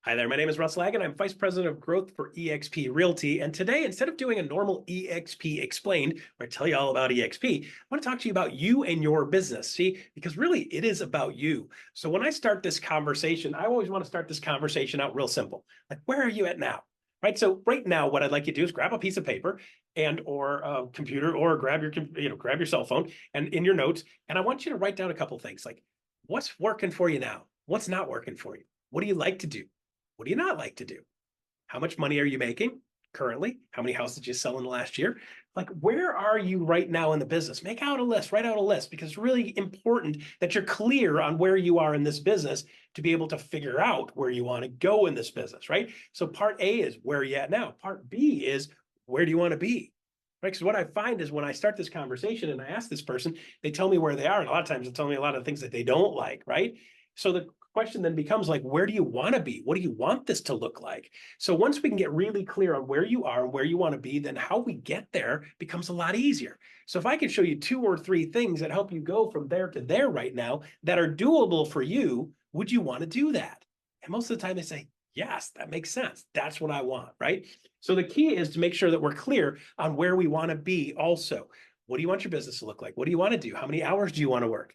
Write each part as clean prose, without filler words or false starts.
Hi there, my name is Russ Lagan. I'm Vice President of Growth for eXp Realty. And today, instead of doing a normal eXp Explained, where I tell you all about eXp, I want to talk to you about you and your business. See, because really it is about you. So when I start this conversation, I always want to start this conversation out real simple. Like, where are you at now? Right. So right now, what I'd like you to do is grab a piece of paper and or a computer or grab your cell phone and in your notes. And I want you to write down a couple of things like what's working for you now? What's not working for you? What do you like to do? What do you not like to do? How much money are you making currently? How many houses did you sell in the last year? Like, where are you right now in the business? Make out a list, write out a list, because it's really important that you're clear on where you are in this business to be able to figure out where you want to go in this business, right? So part A is where are you at now? Part B is where do you want to be? Right. Because what I find is when I start this conversation and I ask this person, they tell me where they are. And a lot of times they tell me a lot of things that they don't like, right? So the question then becomes like, where do you want to be? What do you want this to look like? So once we can get really clear on where you are and where you want to be, then how we get there becomes a lot easier. So if I can show you 2 or 3 things that help you go from there to there right now that are doable for you, would you want to do that? And most of the time they say, yes, that makes sense. That's what I want, right? So the key is to make sure that we're clear on where we want to be also. What do you want your business to look like? What do you want to do? How many hours do you want to work?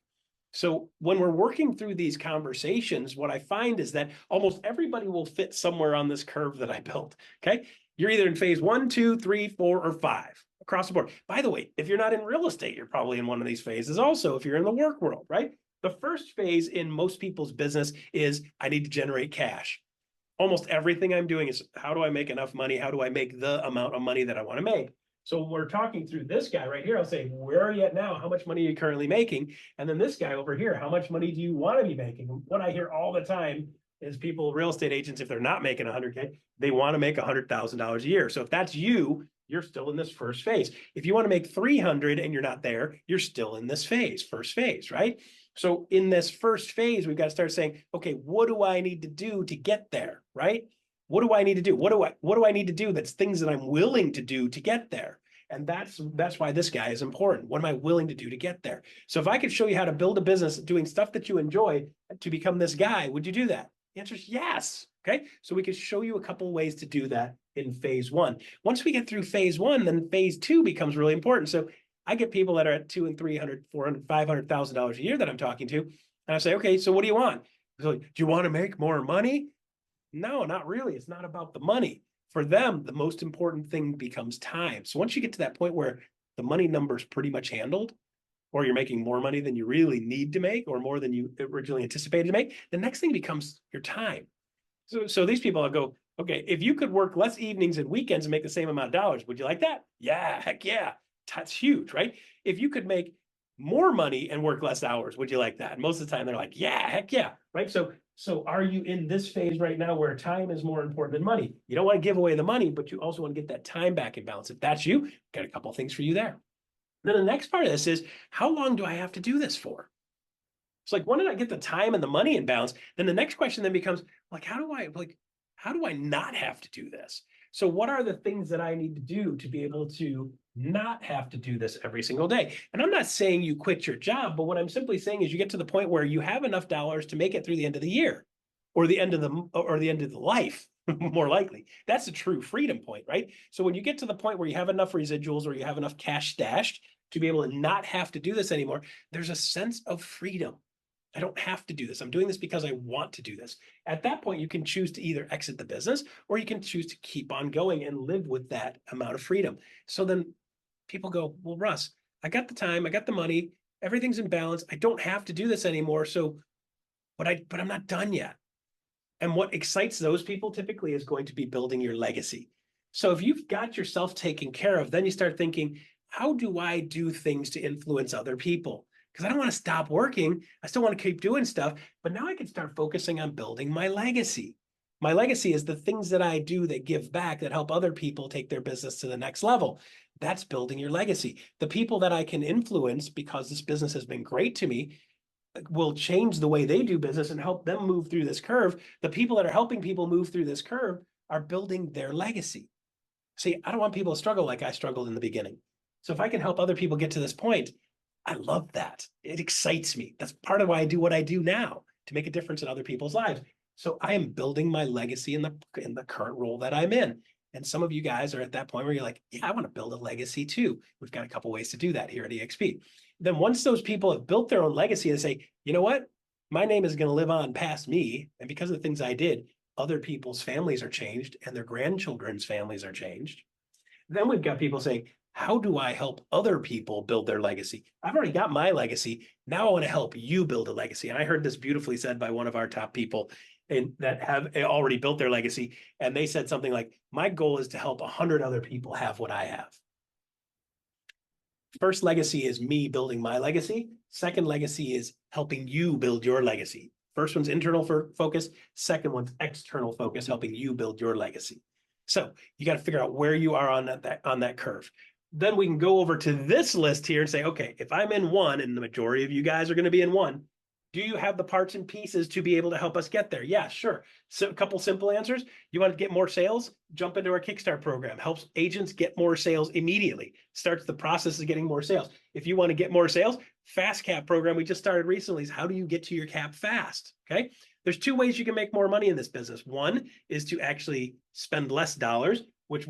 So when we're working through these conversations, what I find is that almost everybody will fit somewhere on this curve that I built. Okay. You're either in phase 1, 2, 3, 4, or 5 across the board. By the way, if you're not in real estate, you're probably in one of these phases also if you're in the work world, right? The first phase in most people's business is I need to generate cash. Almost everything I'm doing is how do I make enough money? How do I make the amount of money that I want to make? So we're talking through this guy right here. I'll say, where are you at now? How much money are you currently making? And then this guy over here, how much money do you want to be making? What I hear all the time is people, real estate agents, if they're not making 100K, they want to make $100,000 a year. So if that's you, you're still in this first phase. If you want to make 300 and you're not there, you're still in this phase, first phase, right? So in this first phase, we've got to start saying, okay, what do I need to do to get there, right? What do I need to do? What do I need to do that's things that I'm willing to do to get there? And that's why this guy is important. What am I willing to do to get there? So if I could show you how to build a business doing stuff that you enjoy to become this guy, would you do that? The answer is yes. Okay. So we could show you a couple of ways to do that in phase 1. Once we get through phase 1, then phase 2 becomes really important. So I get people that are at $200,000 and $300,000, $400,000, $500,000 a year that I'm talking to. And I say, okay, so what do you want? So, do you want to make more money? No, not really. It's not about the money. For them, the most important thing becomes time. So once you get to that point where the money number is pretty much handled, or you're making more money than you really need to make, or more than you originally anticipated to make, the next thing becomes your time. So these people will go, okay, if you could work less evenings and weekends and make the same amount of dollars, would you like that? Yeah, heck yeah. That's huge, right? If you could make more money and work less hours, would you like that? And most of the time they're like, yeah, heck yeah, right? So are you in this phase right now where time is more important than money? You don't want to give away the money, but you also want to get that time back in balance. If that's you, got a couple of things for you there. Then the next part of this is, how long do I have to do this for? It's like, when did I get the time and the money in balance? Then the next question then becomes like, how do I not have to do this? So what are the things that I need to do to be able to not have to do this every single day? And I'm not saying you quit your job, but what I'm simply saying is you get to the point where you have enough dollars to make it through the end of the year or the end of the life. More likely. That's a true freedom point, right? So when you get to the point where you have enough residuals or you have enough cash stashed to be able to not have to do this anymore, there's a sense of freedom. I don't have to do this. I'm doing this because I want to do this. At that point, you can choose to either exit the business or you can choose to keep on going and live with that amount of freedom. So then people go, well, Russ, I got the time, I got the money, everything's in balance. I don't have to do this anymore. So, but I'm not done yet. And what excites those people typically is going to be building your legacy. So if you've got yourself taken care of, then you start thinking, how do I do things to influence other people? Because I don't want to stop working. I still want to keep doing stuff, but now I can start focusing on building my legacy. My legacy is the things that I do that give back, that help other people take their business to the next level. That's building your legacy. The people that I can influence because this business has been great to me will change the way they do business and help them move through this curve. The people that are helping people move through this curve are building their legacy. See, I don't want people to struggle like I struggled in the beginning. So if I can help other people get to this point, I love that. It excites me. That's part of why I do what I do now, to make a difference in other people's lives. So I am building my legacy in the current role that I'm in. And some of you guys are at that point where you're like, yeah, I want to build a legacy too. We've got a couple ways to do that here at eXp. Then once those people have built their own legacy and say, you know what, my name is going to live on past me, and because of the things I did, other people's families are changed and their grandchildren's families are changed. Then we've got people saying, how do I help other people build their legacy? I've already got my legacy. Now I want to help you build a legacy. And I heard this beautifully said by one of our top people that have already built their legacy. And they said something like, my goal is to help 100 other people have what I have. First legacy is me building my legacy. Second legacy is helping you build your legacy. First one's internal focus. Second one's external focus, helping you build your legacy. So you got to figure out where you are on that curve. Then we can go over to this list here and say, okay, if I'm in one, and the majority of you guys are going to be in one, do you have the parts and pieces to be able to help us get there? Yeah, sure. So a couple simple answers. You want to get more sales? Jump into our Kickstart program. Helps agents get more sales immediately. Starts the process of getting more sales. If you want to get more sales, Fast Cap program we just started recently is how do you get to your cap fast? Okay. There's two ways you can make more money in this business. One is to actually spend less dollars, which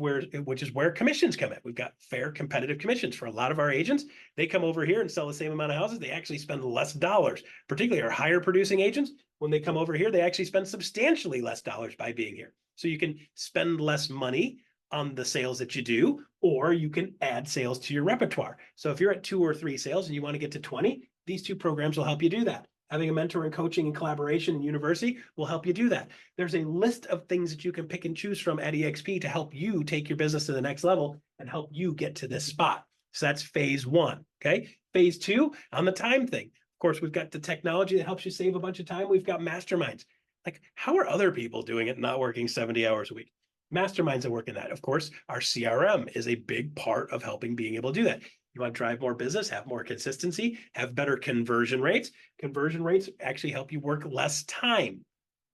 is where commissions come in. We've got fair competitive commissions for a lot of our agents. They come over here and sell the same amount of houses. They actually spend less dollars, particularly our higher producing agents. When they come over here, they actually spend substantially less dollars by being here. So you can spend less money on the sales that you do, or you can add sales to your repertoire. So if you're at 2 or 3 sales and you want to get to 20, these two programs will help you do that. Having a mentor and coaching and collaboration in university will help you do that. There's a list of things that you can pick and choose from at eXp to help you take your business to the next level and help you get to this spot. So that's phase 1, okay? Phase 2, on the time thing. Of course, we've got the technology that helps you save a bunch of time. We've got masterminds. Like, how are other people doing it not working 70 hours a week? Masterminds that work in that. Of course, our CRM is a big part of helping being able to do that. You want to drive more business, have more consistency, have better conversion rates. Conversion rates actually help you work less time.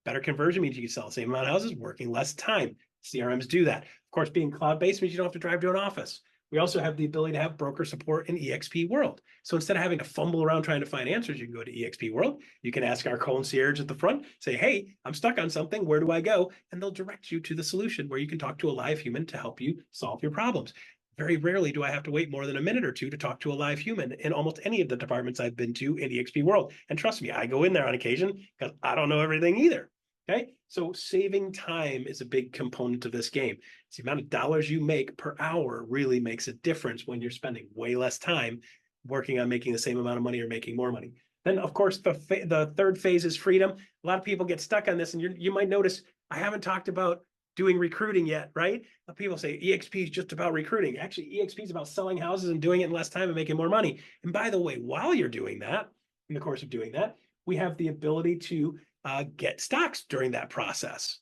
Better conversion means you can sell the same amount of houses working less time. CRMs do that. Of course, being cloud-based means you don't have to drive to an office. We also have the ability to have broker support in eXp World. So instead of having to fumble around trying to find answers, you can go to eXp World. You can ask our concierge at the front, say, hey, I'm stuck on something. Where do I go? And they'll direct you to the solution where you can talk to a live human to help you solve your problems. Very rarely do I have to wait more than a minute or two to talk to a live human in almost any of the departments I've been to in eXp World. And trust me, I go in there on occasion because I don't know everything either. Okay, so saving time is a big component of this game. It's the amount of dollars you make per hour really makes a difference when you're spending way less time working on making the same amount of money or making more money. Then, of course, the third phase is freedom. A lot of people get stuck on this, and you might notice I haven't talked about doing recruiting yet, right? People say eXp is just about recruiting. Actually, eXp is about selling houses and doing it in less time and making more money. And by the way, while you're doing that, in the course of doing that, we have the ability to get stocks during that process.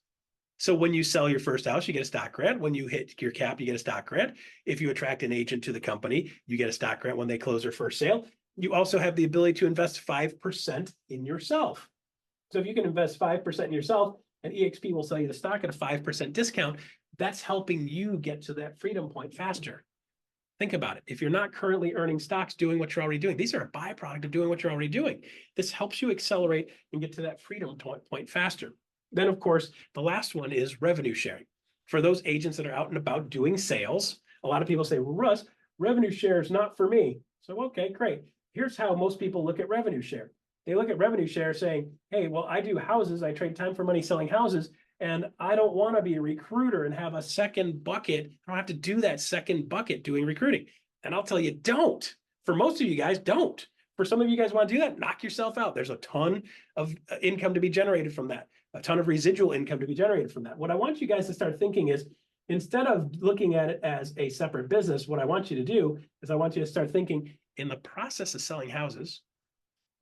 So when you sell your first house, you get a stock grant. When you hit your cap, you get a stock grant. If you attract an agent to the company, you get a stock grant when they close their first sale. You also have the ability to invest 5% in yourself. So if you can invest 5% in yourself, and eXp will sell you the stock at a 5% discount, that's helping you get to that freedom point faster. Think about it. If you're not currently earning stocks doing what you're already doing, these are a byproduct of doing what you're already doing. This helps you accelerate and get to that freedom point faster. Then, of course, the last one is revenue sharing. For those agents that are out and about doing sales, a lot of people say, well, Russ, revenue share is not for me. So, okay, great. Here's how most people look at revenue share. They look at revenue share saying, hey, well, I do houses. I trade time for money selling houses. And I don't want to be a recruiter and have a second bucket. I don't have to do that second bucket doing recruiting. And I'll tell you, don't. For most of you guys, don't. For some of you guys want to do that, knock yourself out. There's a ton of income to be generated from that, a ton of residual income to be generated from that. What I want you guys to start thinking is, instead of looking at it as a separate business, what I want you to do is I want you to start thinking, in the process of selling houses,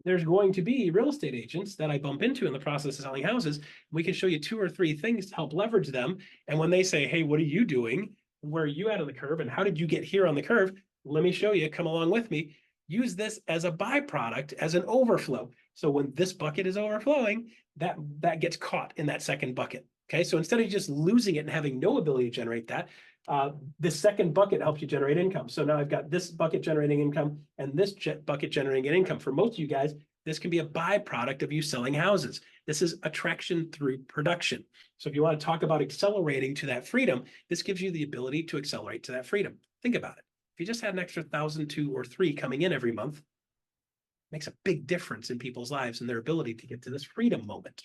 there's going to be real estate agents that I bump into in the process of selling houses. We can show you 2 or 3 things to help leverage them. And when they say, hey, what are you doing? Where are you at on the curve? And how did you get here on the curve? Let me show you. Come along with me. Use this as a byproduct, as an overflow. So when this bucket is overflowing, that gets caught in that second bucket. Okay, so instead of just losing it and having no ability to generate that, this second bucket helps you generate income. So now I've got this bucket generating income and this bucket generating income. For most of you guys, This can be a byproduct of you selling houses. This is attraction through production. So if you want to talk about accelerating to that freedom, this gives you the ability to accelerate to that freedom. Think about it. If you just had an extra 1,000, 2, or 3 coming in every month, it makes a big difference in people's lives and their ability to get to this freedom moment.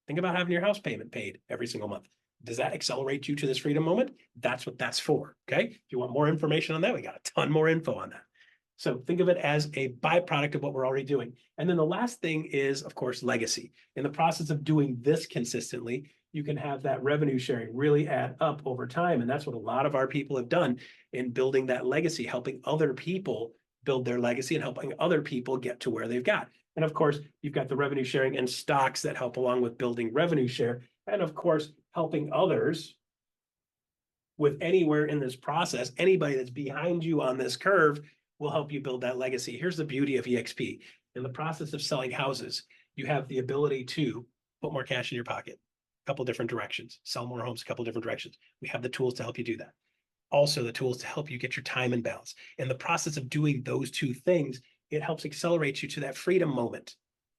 Think about having your house payment paid every single month. Does that accelerate you to this freedom moment? That's what that's for. Okay. If you want more information on that, we got a ton more info on that. So think of it as a byproduct of what we're already doing. And then the last thing is, of course, legacy. In the process of doing this consistently, you can have that revenue sharing really add up over time. And that's what a lot of our people have done in building that legacy, helping other people build their legacy and helping other people get to where they've got. And of course, you've got the revenue sharing and stocks that help along with building revenue share. And of course, helping others with anywhere in this process. Anybody that's behind you on this curve will help you build that legacy. Here's the beauty of eXp. In the process of selling houses, you have the ability to put more cash in your pocket, a couple different directions, sell more homes, a couple different directions. We have the tools to help you do that. Also, the tools to help you get your time in balance. In the process of doing those two things, it helps accelerate you to that freedom moment.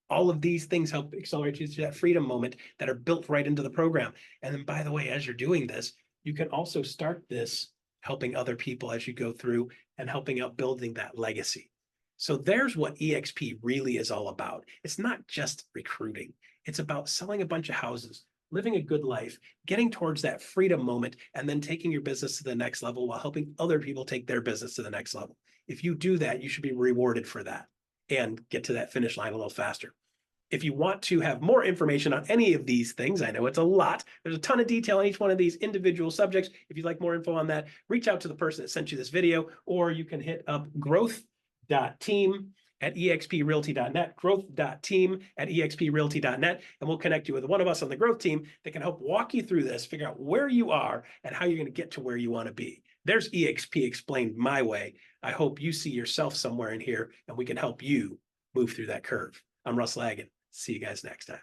All of these things help accelerate you to that freedom moment that are built right into the program. And then, by the way, as you're doing this, you can also start this helping other people as you go through and helping out building that legacy. So there's what eXp really is all about. It's not just recruiting. It's about selling a bunch of houses, living a good life, getting towards that freedom moment, and then taking your business to the next level while helping other people take their business to the next level. If you do that, you should be rewarded for that and get to that finish line a little faster. If you want to have more information on any of these things, I know it's a lot. There's a ton of detail on each one of these individual subjects. If you'd like more info on that, reach out to the person that sent you this video, or you can hit up growth.team@exprealty.net, growth.team@exprealty.net, and we'll connect you with one of us on the growth team that can help walk you through this, figure out where you are and how you're going to get to where you want to be. There's eXp explained my way. I hope you see yourself somewhere in here and we can help you move through that curve. I'm Russ Lagan. See you guys next time.